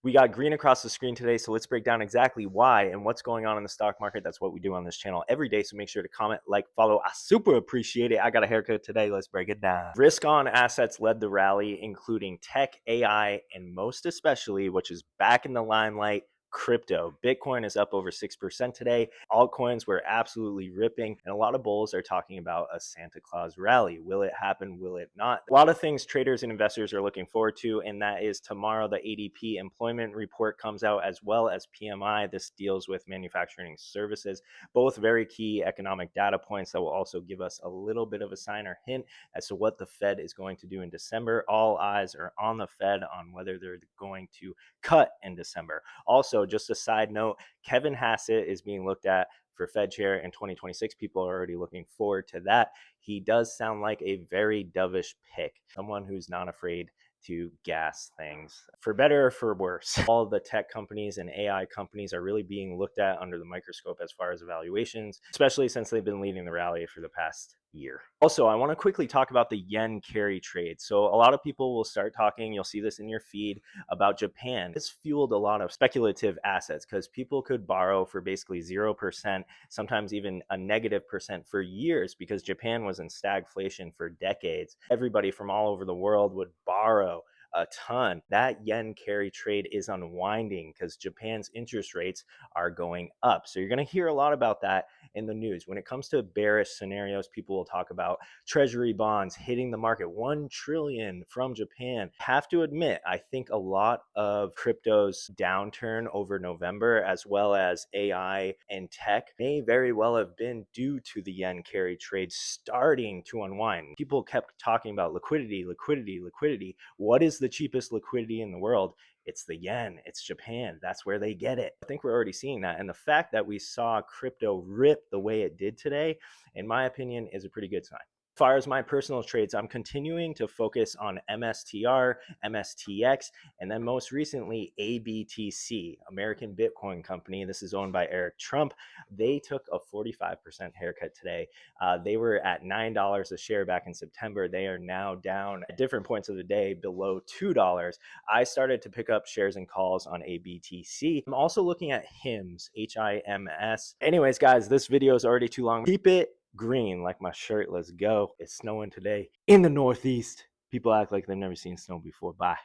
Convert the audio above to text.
We got green across the screen today, so let's break down exactly why and what's going on in the stock market. That's what we do on this channel every day, so make sure to comment, like, follow. I super appreciate it. I got a haircut today. Let's break it down. Risk on assets led the rally, including tech, AI, and most especially, which is back in the limelight, crypto. Bitcoin is up over 6% today. Altcoins were absolutely ripping, and a lot of bulls are talking about a Santa Claus rally. Will it happen? Will it not? A lot of things traders and investors are looking forward to, and that is tomorrow the ADP employment report comes out, as well as PMI. This deals with manufacturing services, both very key economic data points that will also give us a little bit of a sign or hint as to what the Fed is going to do in December. All eyes are on the Fed on whether they're going to cut in December. Also, just a side note, Kevin Hassett is being looked at for Fed chair in 2026. People are already looking forward to that. He does sound like a very dovish pick, someone who's not afraid to gas things, for better or for worse. All the tech companies and AI companies are really being looked at under the microscope as far as evaluations, especially since they've been leading the rally for the past year. Also, I want to quickly talk about the yen carry trade. So a lot of people will start talking, you'll see this in your feed, about Japan. This fueled a lot of speculative assets because people could borrow for basically 0%, sometimes even a negative percent for years, because Japan was in stagflation for decades. Everybody from all over the world would borrow a ton. That yen carry trade is unwinding because Japan's interest rates are going up. So you're going to hear a lot about that in the news. When it comes to bearish scenarios, people will talk about treasury bonds hitting the market, 1 trillion from Japan. Have to admit, I think a lot of crypto's downturn over November, as well as AI and tech, may very well have been due to the yen carry trade starting to unwind. People kept talking about liquidity, liquidity, liquidity. What is the cheapest liquidity in the world? It's the yen. It's Japan. That's where they get it. I think we're already seeing that. And the fact that we saw crypto rip the way it did today, in my opinion, is a pretty good sign. As far as my personal trades, I'm continuing to focus on MSTR, MSTX, and then most recently ABTC, American Bitcoin Company. This is owned by Eric Trump. They took a 45% haircut today. They were at $9 a share back in September. They are now down at different points of the day below $2. I started to pick up shares and calls on ABTC. I'm also looking at HIMS, HIMS. Anyways, guys, this video is already too long. Keep it green like my shirt. Let's go. It's snowing today in the Northeast. People act like they've never seen snow before. Bye.